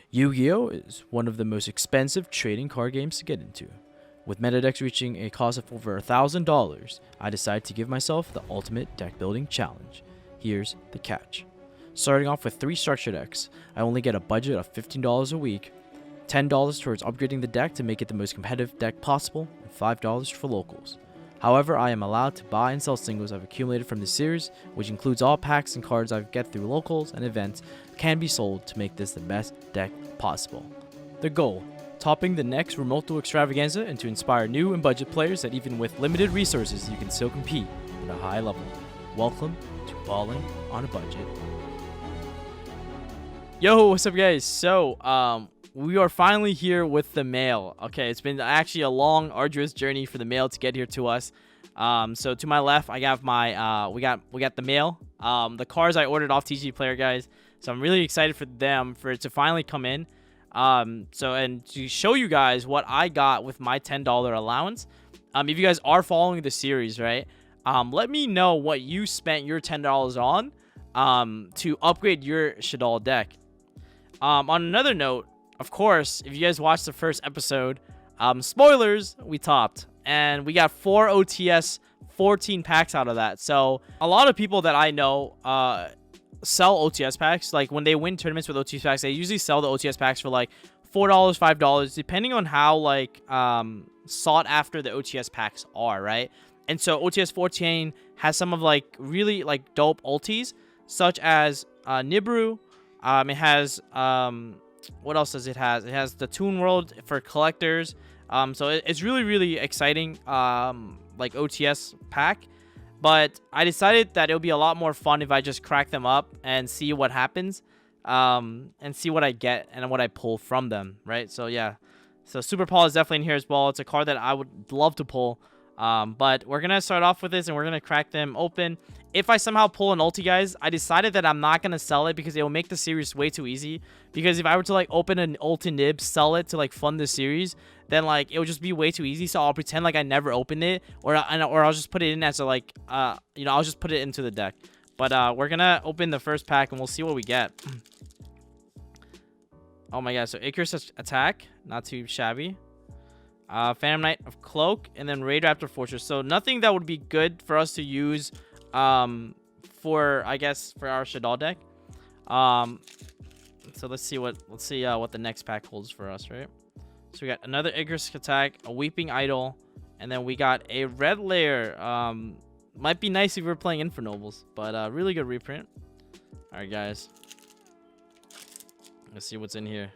Yu-Gi-Oh is one of the most expensive trading card games to get into. With meta decks reaching a cost of over $1,000, I decided to give myself the ultimate deck building challenge. Here's the catch. Starting off with 3 structure decks, I only get a budget of $15 a week, $10 towards upgrading the deck to make it the most competitive deck possible, and $5 for locals. However, I am allowed to buy and sell singles I've accumulated from this series, which includes all packs and cards I get through locals and events, can be sold to make this the best deck possible. The goal: topping the next remote duel extravaganza and to inspire new and budget players that even with limited resources you can still compete at a high level. Welcome to Balling on a Budget. Yo, what's up guys? So, we are finally here with the mail. Okay, it's been actually a long, arduous journey for the mail to get here to us. So to my left, I got my we got the mail. The cards I ordered off TG Player, guys. So I'm really excited for it to finally come in. So and to show you guys what I got with my $10 allowance. If you guys are following the series, right? Let me know what you spent your $10 on to upgrade your Shaddoll deck. On another note, of course, if you guys watched the first episode, spoilers, we topped. And we got 4 OTS, 14 packs out of that. So, a lot of people that I know sell OTS packs. Like, when they win tournaments with OTS packs, they usually sell the OTS packs for, like, $4, $5, depending on how, like, sought after the OTS packs are, right? And so, OTS 14 has some of, like, really, like, dope ultis, such as Nibiru. It has... what else does it has? It has the Toon World for collectors. So it's really, really exciting, like OTS pack. But I decided that it would be a lot more fun if I just crack them up and see what happens, and see what I get and what I pull from them, right? So yeah, so Super Paul is definitely in here as well. It's a card that I would love to pull. But we're gonna start off with this and we're gonna crack them open. If I somehow pull an ulti, guys, I decided that I'm not gonna sell it because it will make the series way too easy. Because if I were to like open an ulti nib, sell it to like fund the series, then like it would just be way too easy. So I'll pretend like I never opened it, or I'll just put it in as a like I'll just put it into the deck. But we're gonna open the first pack and we'll see what we get. Oh my god! So Icarus attack, not too shabby. Phantom Knight of Cloak, and then Raid Raptor Fortress. So nothing that would be good for us to use for, I guess, for our Shaddoll deck. So let's see what the next pack holds for us, right? So we got another Icarus attack, a Weeping Idol, and then we got a red layer. Might be nice if we're playing Infernobles, but really good reprint. All right, guys. Let's see what's in here.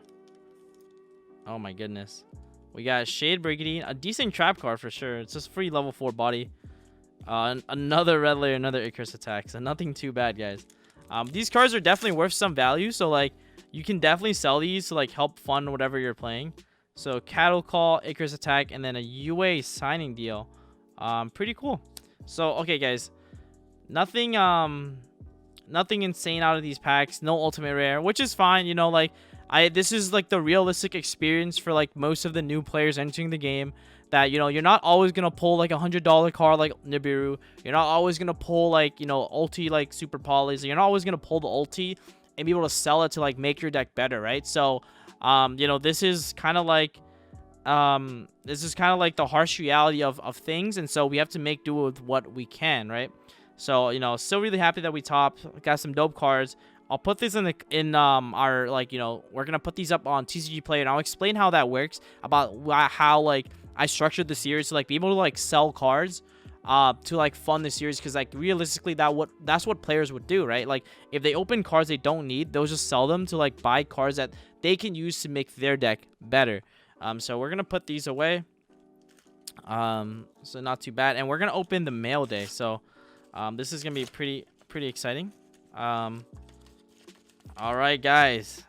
Oh my goodness. We got Shade Brigandine, a decent trap card for sure. It's just free level 4 body. Another red layer, another Icarus attack. So nothing too bad, guys. These cards are definitely worth some value. So like you can definitely sell these to like help fund whatever you're playing. So Cattle Call, Icarus attack, and then a UA signing deal. Pretty cool. So okay, guys. Nothing insane out of these packs. No ultimate rare, which is fine. You know, like this is like the realistic experience for like most of the new players entering the game, that, you know, you're not always gonna pull like $100 card like Nibiru. You're not always gonna pull like, you know, ulti like Super Polys. You're not always gonna pull the ulti and be able to sell it to like make your deck better, right? So you know, this is kind of like the harsh reality of things, and so we have to make do with what we can, right? So, you know, still really happy that we topped. Got some dope cards. I'll put this in our, like, you know, we're gonna put these up on TCG Player, and I'll explain how that works, about how like I structured the series to like be able to like sell cards to like fund the series, because like realistically that's what players would do, right? Like if they open cards they don't need, they'll just sell them to like buy cards that they can use to make their deck better. So we're gonna put these away. So not too bad, and we're gonna open the mail day. So this is gonna be pretty exciting. All right, guys.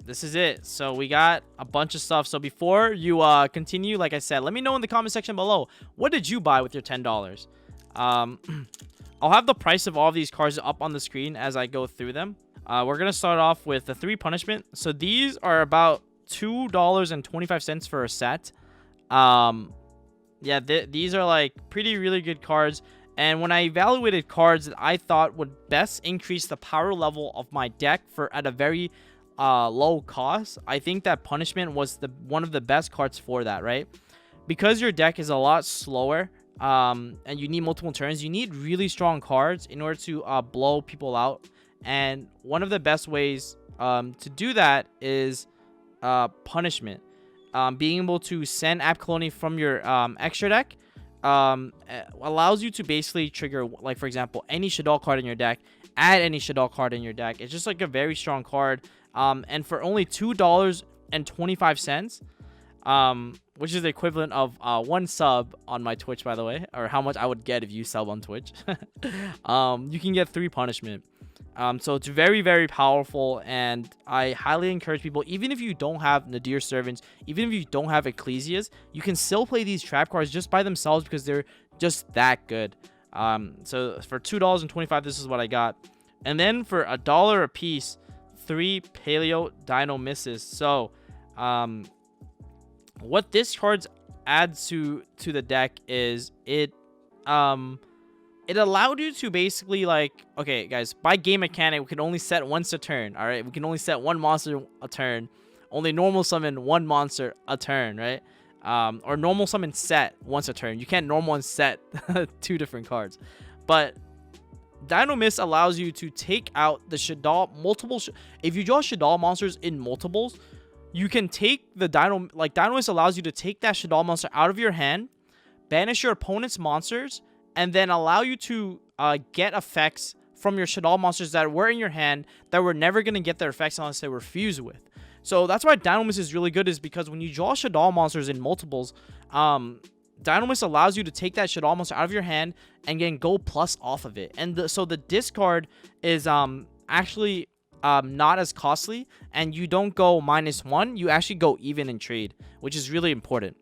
This is it. So we got a bunch of stuff. So before you continue, like I said, let me know in the comment section below, what did you buy with your $10? I'll have the price of all of these cards up on the screen as I go through them. We're gonna start off with the 3 punishment. So these are about $2.25 for a set. Yeah, these are like really good cards. And when I evaluated cards that I thought would best increase the power level of my deck for at a very low cost, I think that Punishment was one of the best cards for that, right? Because your deck is a lot slower, and you need multiple turns, you need really strong cards in order to blow people out. And one of the best ways to do that is Punishment. Being able to send App Colony from your extra deck allows you to basically trigger, like, for example, any Shaddoll card in your deck, add any Shaddoll card in your deck. It's just like a very strong card. And for only $2.25, which is the equivalent of 1 sub on my Twitch, by the way, or how much I would get if you sub on Twitch, you can get 3 Punishment. So it's very, very powerful, and I highly encourage people, even if you don't have Nadir Servants, even if you don't have Ecclesias, you can still play these trap cards just by themselves because they're just that good. So for $2.25, this is what I got. And then for $1 a piece, 3 Paleo Dino Misses. So what this card adds to the deck is it allowed you to basically, like, okay, guys, by game mechanic, we can only set once a turn, all right? We can only set 1 monster a turn, only normal summon 1 monster a turn, right? Or normal summon set once a turn. You can't normal and set 2 different cards. But Dino Mist allows you to take out the Shaddoll, if you draw Shaddoll monsters in multiples, you can take the Dino Mist allows you to take that Shaddoll monster out of your hand, banish your opponent's monsters, and then allow you to get effects from your Shaddoll monsters that were in your hand that were never going to get their effects unless they were fused with. So that's why Dino Mist is really good, is because when you draw Shaddoll monsters in multiples, Dino Mist allows you to take that Shaddoll monster out of your hand and then go plus off of it. And so the discard is actually not as costly, and you don't go -1, you actually go even in trade, which is really important.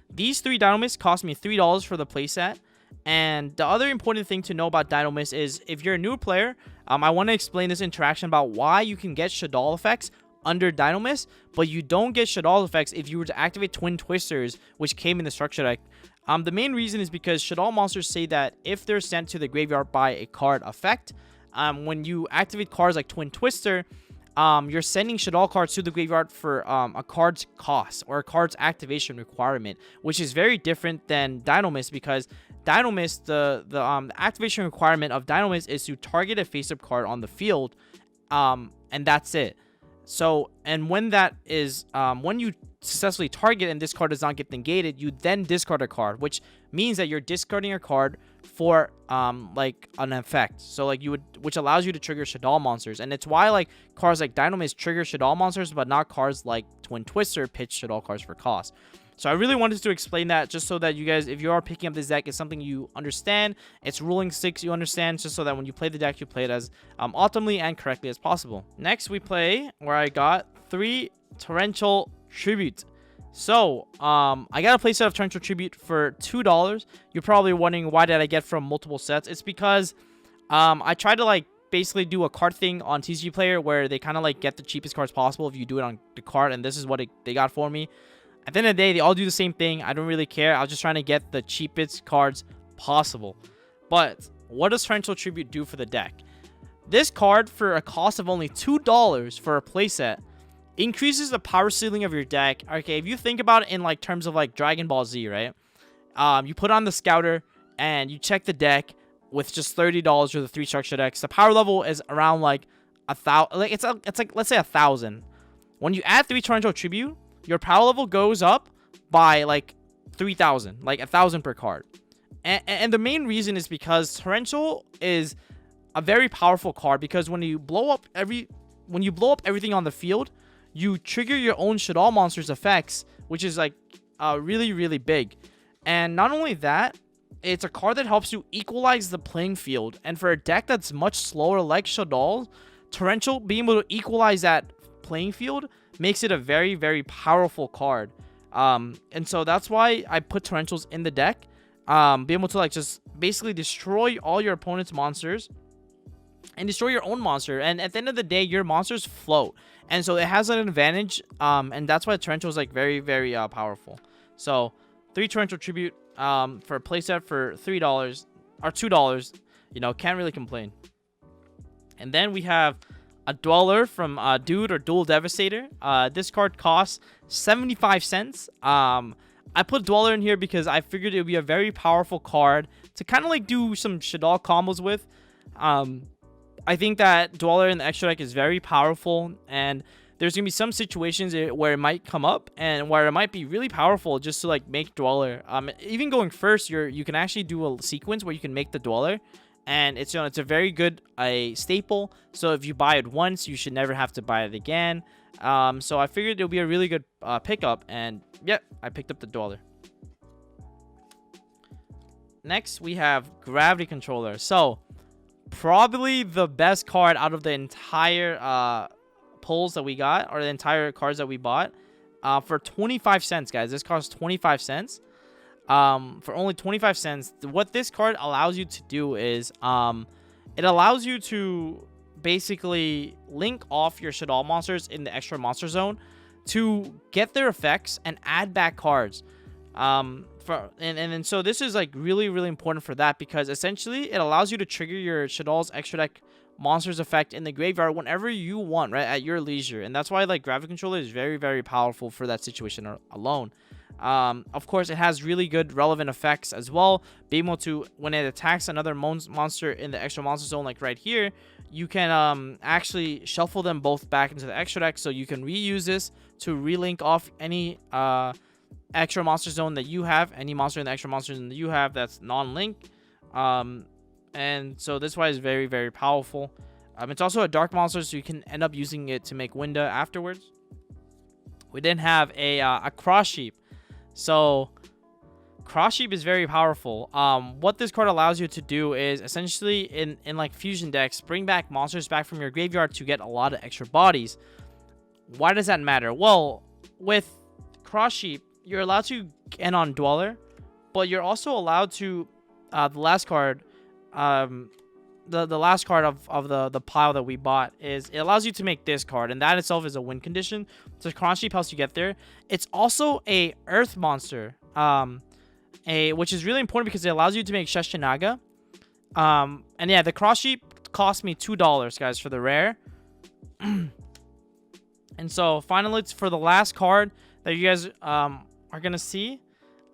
These 3 Dino Mists cost me $3 for the playset. And the other important thing to know about Dino Mist is, if you're a new player, I want to explain this interaction about why you can get Shaddoll effects under Dino Mist, but you don't get Shaddoll effects if you were to activate Twin Twisters, which came in the structure deck. The main reason is because Shaddoll monsters say that if they're sent to the graveyard by a card effect, when you activate cards like Twin Twister, you're sending Shaddoll cards to the graveyard for a card's cost or a card's activation requirement, which is very different than Dino Mist, because Dino Mist, the activation requirement of Dino Mist is to target a face-up card on the field, and that's it. So, and when that is, when you successfully target and this card does not get negated, you then discard a card, which means that you're discarding a card for like an effect. So like which allows you to trigger Shaddoll monsters. And it's why like cards like Dino Mist trigger Shaddoll monsters, but not cards like Twin Twister pitch Shaddoll cards for cost. So I really wanted to explain that, just so that you guys, if you are picking up this deck, it's something you understand. It's ruling 6 you understand, just so that when you play the deck, you play it as optimally and correctly as possible. Next, we play where I got 3 Torrential Tribute. So, I got a playset of Torrential Tribute for $2. You're probably wondering, why did I get from multiple sets? It's because I tried to like basically do a card thing on TCG Player where they kind of like get the cheapest cards possible if you do it on the card, and this is what they got for me. At the end of the day, they all do the same thing. I don't really care. I was just trying to get the cheapest cards possible. But what does Torrential Tribute do for the deck? This card, for a cost of only $2 for a playset, increases the power ceiling of your deck. Okay, if you think about it in like terms of like Dragon Ball Z, right? You put on the Scouter and you check the deck with just $30 for the 3 structure decks. The power level is around like 1,000. Like it's like, let's say 1,000. When you add 3 Torrential Tribute, your power level goes up by like 3,000, like 1,000 per card. And the main reason is because Torrential is a very powerful card, because when you blow up everything on the field, you trigger your own Shaddoll monsters effects, which is like really, really big. And not only that, it's a card that helps you equalize the playing field. And for a deck that's much slower like Shaddoll, Torrential being able to equalize that playing field makes it a very, very powerful card. And so that's why I put Torrentials in the deck. Be able to like just basically destroy all your opponent's monsters and destroy your own monster. And at the end of the day, your monsters float. And so it has an advantage. And that's why Torrential is like very, very powerful. So 3 Torrential Tribute for a playset for $3 or $2. You know, can't really complain. And then we have a Dweller from Dude or Dual Devastator. This card costs 75 cents. I put Dweller in here because I figured it would be a very powerful card to kind of like do some Shaddoll combos with. I think that Dweller in the extra deck is very powerful, and there's gonna be some situations where it might come up and where it might be really powerful just to like make Dweller. Even going first, you can actually do a sequence where you can make the Dweller, and it's it's a very good staple. So if you buy it once, you should never have to buy it again. So I figured it'll be a really good pickup, and yep, I picked up the Dweller. Next, we have Gravity Controller. So probably the best card out of the entire pulls that we got, or the entire cards that we bought, for 25 cents, guys. This costs 25 cents. For only 25 cents, what this card allows you to do is it allows you to basically link off your Shaddoll monsters in the extra monster zone to get their effects and add back cards. And so this is like really important for that, because essentially it allows you to trigger your Shaddoll's extra deck monsters effect in the graveyard whenever you want, right, at your leisure. And that's why like Gravity Controller is very powerful for that situation alone. Of course, it has really good relevant effects as well. Being able to, when it attacks another monster in the extra monster zone, like right here, you can actually shuffle them both back into the extra deck, so you can reuse this to relink off any extra monster zone that you have, any monster in the extra monster zone that you have that's non-link. And so this why is very powerful. It's also a dark monster, so you can end up using it to make Winda afterwards. We then have a Cross Sheep. So Cross Sheep is very powerful. What this card allows you to do is essentially in like fusion decks, bring back monsters back from your graveyard to get a lot of extra bodies. Why does that matter? Well, with Cross Sheep, you're allowed to end on Dweller, but you're also allowed to the last card, the last card of the pile that we bought, is it allows you to make this card, and that itself is a win condition. So Cross Sheep helps you get there. It's also a Earth monster, which is really important because it allows you to make Sheshinaga. And yeah, the Cross Sheep cost me $2, guys, for the rare. And so finally, it's for the last card that you guys are gonna see.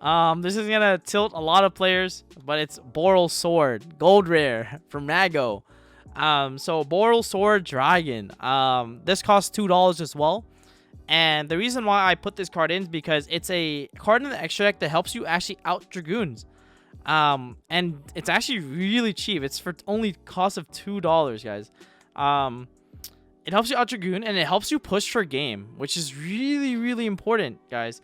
This is gonna tilt a lot of players, but it's Boral Sword, gold rare from Nago. So Boral Sword Dragon. This costs $2 as well. And the reason why I put this card in is because it's a card in the extra deck that helps you actually out Dragoons. And it's actually really cheap. It's for only cost of $2, guys. It helps you out Dragoon, and it helps you push for game, which is really important, guys.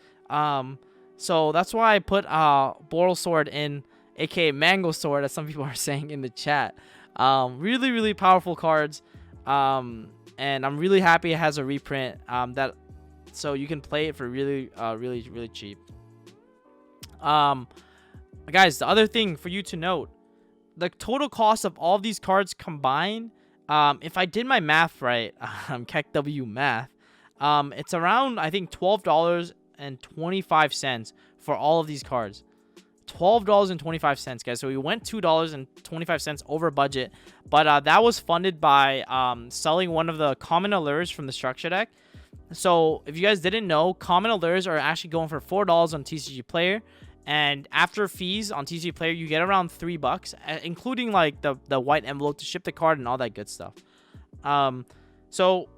So that's why I put Boral Sword in, aka Mango Sword, as some people are saying in the chat. Really powerful cards. And I'm really happy it has a reprint that so you can play it for really cheap. Guys, the other thing for you to note, the total cost of all of these cards combined, if I did my math right, KEKW math, it's around, I think, $12.25 for all of these cards. $12.25, guys. So we went $2.25 over budget, but that was funded by selling one of the common allures from the structure deck. So if you guys didn't know, common allures are actually going for $4 on TCG Player, and after fees on TCG Player, you get around $3, including like the white envelope to ship the card and all that good stuff. So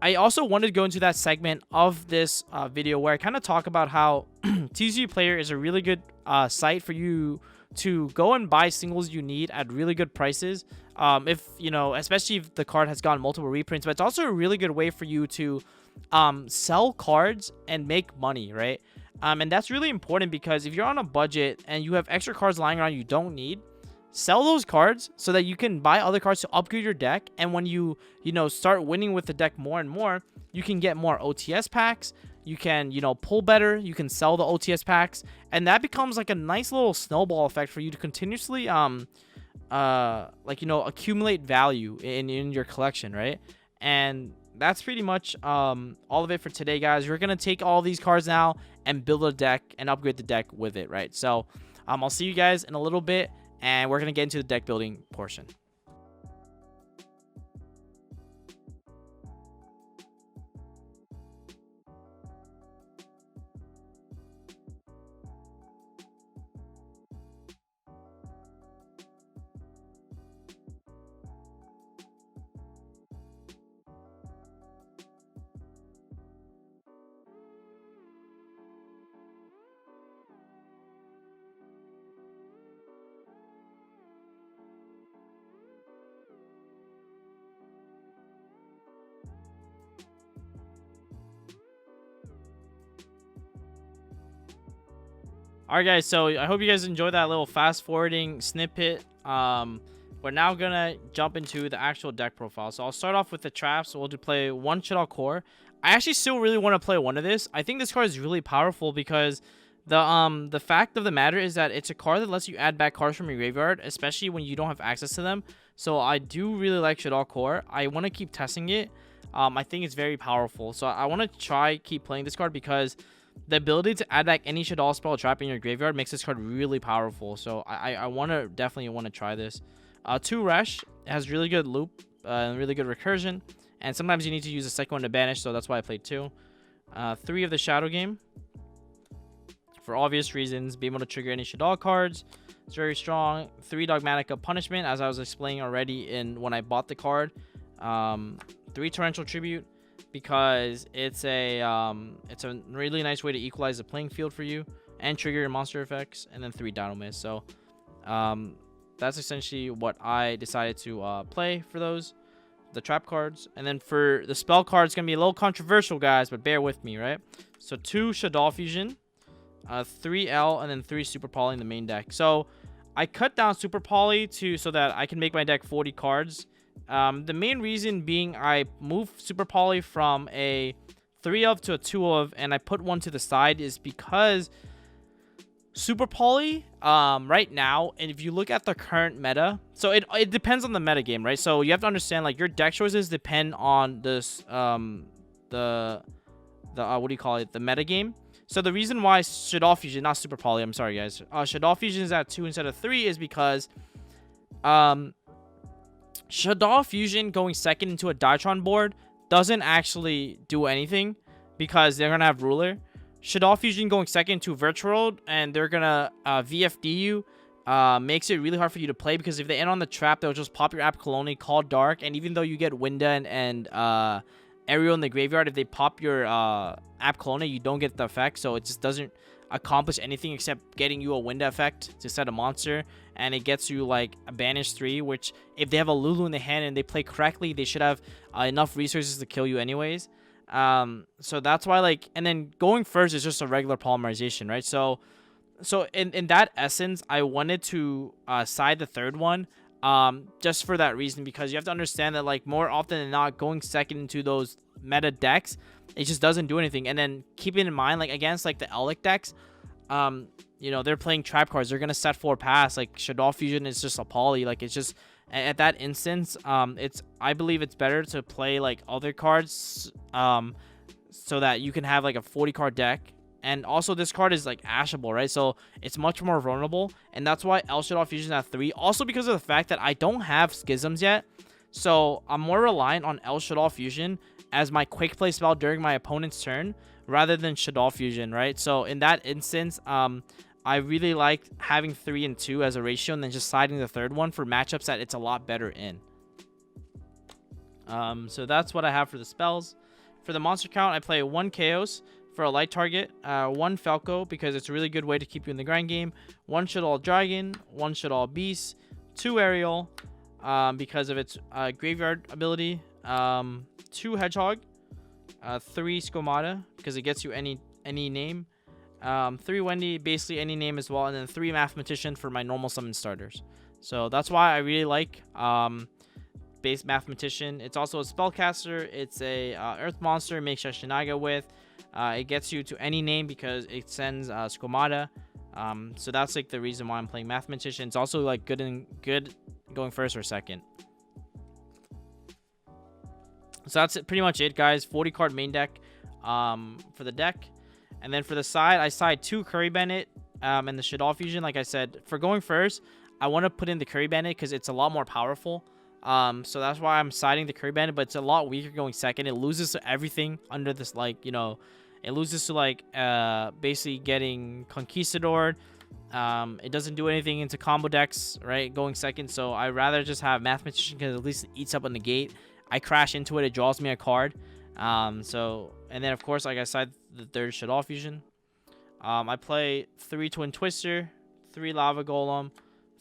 I also wanted to go into that segment of this video where I kind of talk about how TCG Player is a really good site for you to go and buy singles you need at really good prices. If you know, especially if the card has gotten multiple reprints, but it's also a really good way for you to sell cards and make money, right? And that's really important because if you're on a budget and you have extra cards lying around you don't need, sell those cards so that you can buy other cards to upgrade your deck. And when you start winning with the deck more and more, you can get more OTS packs. You can, pull better. You can sell the OTS packs, and that becomes like a nice little snowball effect for you to continuously, accumulate value in your collection, right? And that's pretty much all of it for today, guys. We're gonna take all these cards now and build a deck and upgrade the deck with it, right? So I'll see you guys in a little bit, and we're gonna get into the deck building portion. Alright guys, so I hope you guys enjoyed that little fast forwarding snippet. We're now gonna jump into the actual deck profile. So I'll start off with the traps. So we'll play one Shaddoll Core. I actually still really want to play one of this. I think this card is really powerful because the fact of the matter is that it's a card that lets you add back cards from your graveyard, especially when you don't have access to them. So I do really like Shaddoll Core. I want to keep testing it. I think it's very powerful. So I want to try keep playing this card because the ability to add back any Shaddoll spell trap in your graveyard makes this card really powerful. So I definitely want to try this. 2 Resh has really good loop and really good recursion. And sometimes you need to use the second one to banish, so that's why I played 2. 3 of the Shadow Game. For obvious reasons, be able to trigger any Shaddoll cards. It's very strong. 3 Dogmatica Punishment, as I was explaining already when I bought the card. 3 Torrential Tribute, because it's a really nice way to equalize the playing field for you and trigger your monster effects. And then 3 Dino Mist. So that's essentially what I decided to play for the trap cards. And then for the spell cards, gonna be a little controversial, guys, but bear with me, right? So 2 Shaddoll Fusion, 3 L, and then 3 Super Poly in the main deck. So I cut down Super Poly so that I can make my deck 40 cards. The main reason being I moved Super Poly from a 3 of to a 2 of, and I put one to the side is because Super Poly right now, and if you look at the current meta, so it depends on the meta game, right? So you have to understand, like, your deck choices depend on this the what do you call it, the meta game. So the reason why Shaddoll Fusion, not Super Poly, I'm sorry guys, Shaddoll Fusion is at 2 instead of 3 is because Shaddoll Fusion going second into a Diatron board doesn't actually do anything because they're gonna have Ruler. Shaddoll Fusion going second to Virtual World and they're gonna VFD you makes it really hard for you to play, because if they end on the trap, they'll just pop your App Colony, call Dark, and even though you get Winda and Aerial in the graveyard, if they pop your App Colony, you don't get the effect, so it just doesn't accomplish anything except getting you a Winda effect to set a monster, and it gets you like a Banish 3, which if they have a Lulu in the hand and they play correctly, they should have enough resources to kill you anyways. So that's why, like, and then going first is just a regular polymerization, right? So in that essence, I wanted to side the third one just for that reason, because you have to understand that, like, more often than not, going second into those meta decks, it just doesn't do anything. And then keeping in mind, like, against like the Elec decks, you know, they're playing trap cards, they're gonna set 4 pass. Like, Shaddoll Fusion is just a poly, like, it's just at that instance, I believe it's better to play like other cards so that you can have like a 40 card deck. And also this card is like ashable, right? So it's much more vulnerable, and that's why L Shaddoll Fusion at 3. Also because of the fact that I don't have Schisms yet, so I'm more reliant on L Shaddoll Fusion as my quick play spell during my opponent's turn rather than Shaddoll Fusion, right? So in that instance, I really like having 3 and 2 as a ratio, and then just siding the third one for matchups that it's a lot better in. So that's what I have for the spells. For the monster count, I play 1 Chaos for a light target, 1 Falco because it's a really good way to keep you in the grind game, 1 Shaddoll Dragon, 1 Shaddoll Beast, 2 Aerial because of its graveyard ability, 2 Hedgehog, 3 Skomata because it gets you any name, 3 Wendy, basically any name as well, and then 3 Mathematician for my normal summon starters. So that's why I really like base Mathematician. It's also a spellcaster. It's a earth monster, makes Shinaga with. It gets you to any name because it sends Skomata. So that's like the reason why I'm playing Mathematician. It's also like good going first or second. So that's pretty much it, guys. 40 card main deck for the deck. And then for the side, I side 2 Curry Bennett and the Shaddoll Fusion. Like I said, for going first, I want to put in the Curry Bennett because it's a lot more powerful. So that's why I'm siding the Curry Bennett, but it's a lot weaker going second. It loses to everything under this, like, you know, it loses to like basically getting Conquistador. It doesn't do anything into combo decks, right, going second. So I rather just have Mathematician because at least it eats up on the gate. I crash into it, it draws me a card. So, and then of course, like I said, the third Shaddoll Fusion. I play 3 Twin Twister, 3 Lava Golem,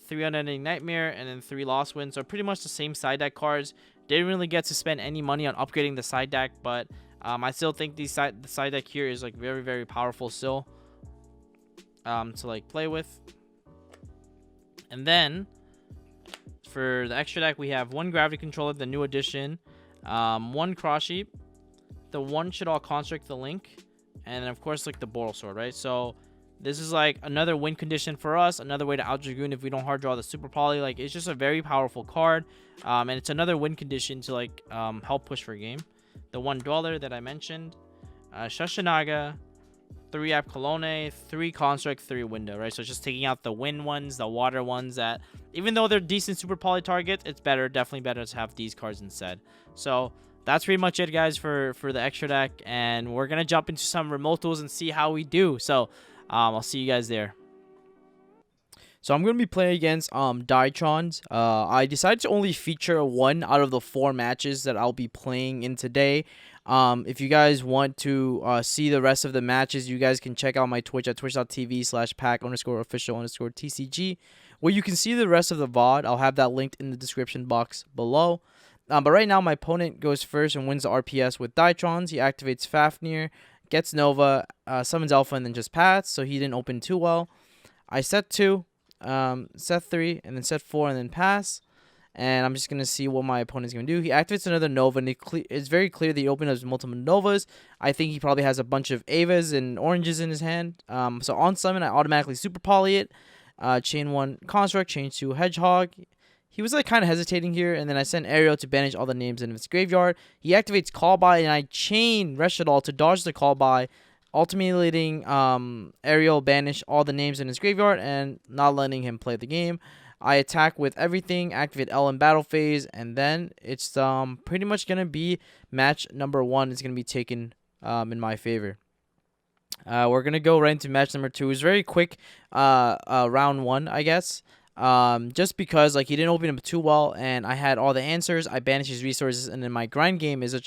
3 Unending Nightmare, and then 3 Lost Wind. So pretty much the same side deck cards. Didn't really get to spend any money on upgrading the side deck, but I still think the side deck here is like very, very powerful still. to like play with. And then for the extra deck, we have one Gravity Controller, the new edition, one Cross Sheep, the one Shaddoll Construct, the Link, and then of course like the Boral Sword, right? So this is like another win condition for us, another way to out Dragoon if we don't hard draw the Super Poly. Like, it's just a very powerful card, and it's another win condition to like help push for a game. The one Dweller that I mentioned, Shashinaga, 3 App Colone, 3 Construct, 3 Window, right? So it's just taking out the wind ones, the water ones that, even though they're decent Super Poly targets, it's better, definitely better to have these cards instead. So that's pretty much it, guys, for the extra deck, and we're gonna jump into some remote tools and see how we do. So I'll see you guys there. So I'm going to be playing against Ditrons. I decided to only feature one out of the 4 matches that I'll be playing in today. If you guys want to see the rest of the matches, you guys can check out my Twitch at twitch.tv/pack_official_TCG, where you can see the rest of the VOD. I'll have that linked in the description box below. But right now, my opponent goes first and wins the RPS with Ditrons. He activates Fafnir, gets Nova, summons Alpha, and then just pass, so he didn't open too well. I set 2, set 3, and then set 4, and then pass. And I'm just going to see what my opponent's going to do. He activates another Nova, and it's very clear that he opened up multiple Novas. I think he probably has a bunch of Avas and Oranges in his hand. So on summon, I automatically Super Poly it. Chain 1 Construct, chain 2 Hedgehog. He was like kind of hesitating here, and then I sent Aerial to banish all the names in his graveyard. He activates Call By, and I chain Reshadal to dodge the Call By, ultimately letting Aerial banish all the names in his graveyard and not letting him play the game. I attack with everything, activate L in battle phase, and then it's pretty much going to be match number 1 is going to be taken in my favor. We're going to go right into match number 2. It was very quick round 1, I guess. Just because like he didn't open up too well and I had all the answers. I banished his resources, and then my grind game is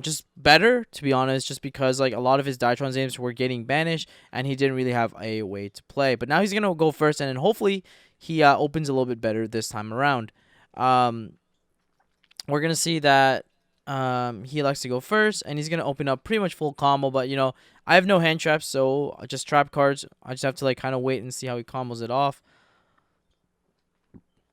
just better, to be honest, just because like a lot of his Ditron's names were getting banished and he didn't really have a way to play. But now he's gonna go first, and then hopefully he opens a little bit better this time around. We're gonna see that he elects to go first, and he's gonna open up pretty much full combo, but you know, I have no hand traps, so just trap cards. I just have to like kind of wait and see how he combos it off.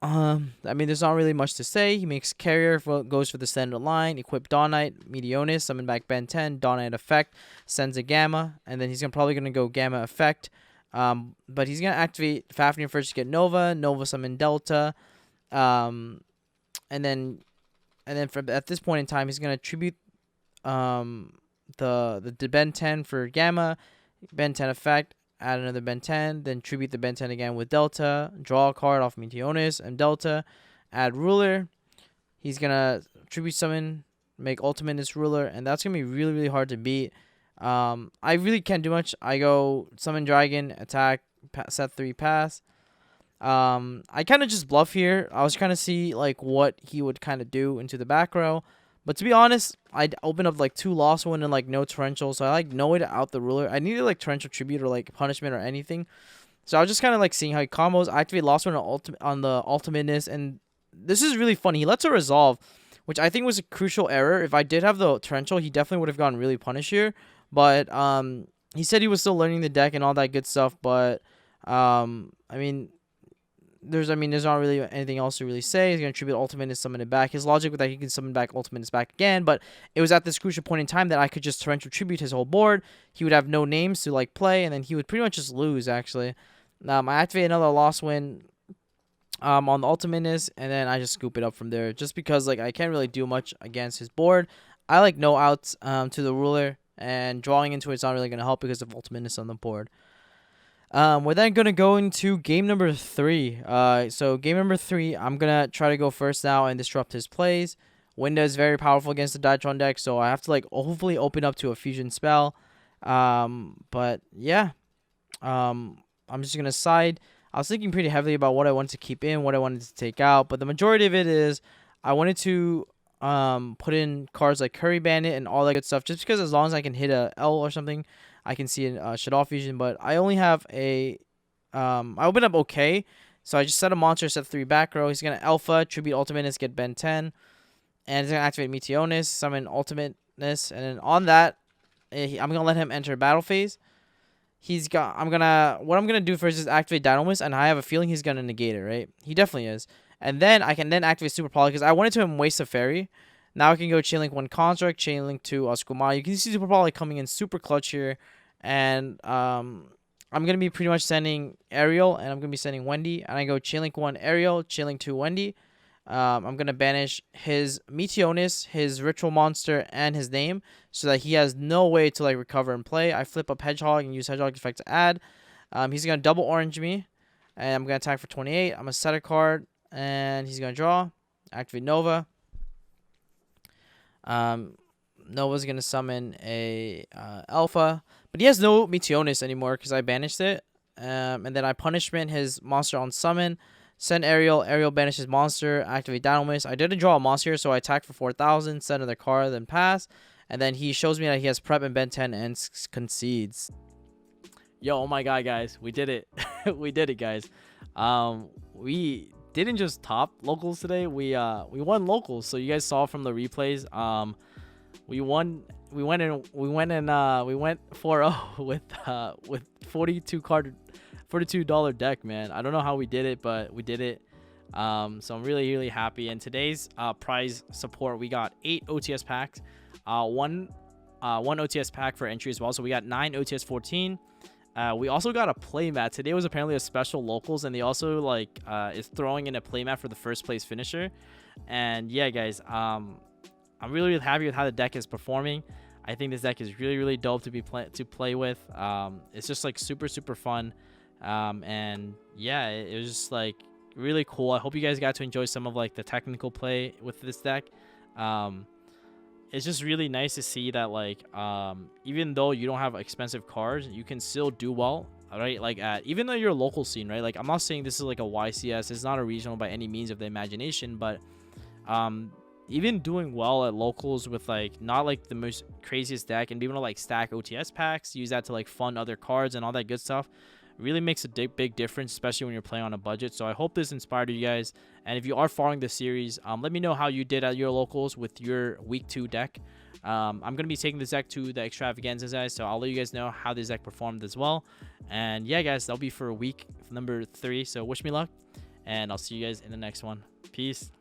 I mean, there's not really much to say. He makes Carrier, goes for the standard line, equip Dawn Knight, Meteonis, summon back Ben 10, Dawn Knight effect, sends a Gamma, and then he's probably going to go Gamma effect. But he's going to activate Fafnir first to get Nova, Nova summon Delta, and then at this point in time, he's going to tribute the Ben 10 for Gamma, Ben 10 effect, add another Ben 10, then tribute the Ben 10 again with Delta, draw a card off Meteonis and Delta, add Ruler. He's going to tribute summon, make Ultimate this Ruler, and that's going to be really, really hard to beat. I really can't do much. I go summon Dragon, attack, set 3, pass. I kind of just bluff here. I was trying to see like what he would kind of do into the back row. But to be honest, I'd open up like 2 Lost One and like no Torrential, so I like no way to out the Ruler. I needed like Torrential Tribute or like Punishment or anything. So I was just kind of like seeing how he combos. I activate Lost One on the Ultimateness, and this is really funny. He lets a Resolve, which I think was a crucial error. If I did have the Torrential, he definitely would have gotten really punished here. But he said he was still learning the deck and all that good stuff. But I mean, there's not really anything else to really say. He's going to tribute Ultimate and summon it back. His logic with that, he can summon back Ultimate is back again, but it was at this crucial point in time that I could just Torrential Tribute his whole board. He would have no names to like play, and then he would pretty much just lose, actually. I activate another Lost Win on the Ultimateness, and then I just scoop it up from there, just because like I can't really do much against his board. I like no outs to the Ruler, and drawing into it's not really going to help because of Ultimateness on the board. We're then going to go into game number 3. So game number 3, I'm going to try to go first now and disrupt his plays. Winda is very powerful against the Ditron deck, so I have to like hopefully open up to a fusion spell. But yeah, I'm just going to side. I was thinking pretty heavily about what I wanted to keep in, what I wanted to take out, but the majority of it is I wanted to put in cards like Curry Bandit and all that good stuff, just because as long as I can hit a L or something, I can see a Shaddoll Fusion. But I only have I opened up okay, so I just set a monster, set 3 back row. He's gonna Alpha, tribute Ultimateness, get Ben 10, and he's gonna activate Meteonis, summon Ultimateness, and then on that, I'm gonna let him enter battle phase. what I'm gonna do first is activate Dynamis, and I have a feeling he's gonna negate it, right? He definitely is. And then I can then activate Super Poly because I wanted to waste a fairy. Now I can go Chain Link 1 Construct, Chain Link 2 Oskumai. You can see Super Poly coming in super clutch here. And I'm gonna be pretty much sending Ariel, and I'm gonna be sending Wendy. And I go Chain Link 1 Ariel, Chain Link 2 Wendy. I'm gonna banish his Meteonis, his Ritual Monster, and his name, so that he has no way to like recover and play. I flip up Hedgehog and use Hedgehog effect to add. He's gonna double orange me, and I'm gonna attack for 28. I'm gonna set a card, and he's gonna draw. Activate Nova. Nova's gonna summon a Alpha, but he has no Meteonis anymore because I banished it. And then I punishment his monster on summon. Send Ariel. Ariel banishes monster. Activate Dynamis. I didn't draw a monster, so I attack for 4,000. Send another card, then pass. And then he shows me that he has prep and Ben 10 and concedes. Yo, oh my god, guys. We did it. We did it, guys. We didn't just top locals today. We won locals. So you guys saw from the replays. We won. We went 4-0 with 42 card. $42 deck, man. I don't know how we did it, but we did it. So I'm really happy. And today's prize support, we got 8 OTS packs, one OTS pack for entry as well. So we got 9 OTS 14. We also got a playmat. Today was apparently a special locals, and they also like is throwing in a playmat for the first place finisher. And yeah, guys, I'm really happy with how the deck is performing. I think this deck is really dope to play with. It's just like super fun. And yeah, it was just like really cool. I hope you guys got to enjoy some of like the technical play with this deck. It's just really nice to see that like even though you don't have expensive cards, you can still do well, right? Like even though you're a local scene, right? Like I'm not saying this is like a YCS, it's not a regional by any means of the imagination, but even doing well at locals with like not like the most craziest deck and being able to like stack OTS packs, use that to like fund other cards and all that good stuff, really makes a big difference, especially when you're playing on a budget. So I hope this inspired you guys, and if you are following the series, let me know how you did at your locals with your week 2 deck. I'm gonna be taking this deck to the extravaganzas, guys, so I'll let you guys know how this deck performed as well. And yeah, guys, that'll be for week number 3, so wish me luck, and I'll see you guys in the next one. Peace.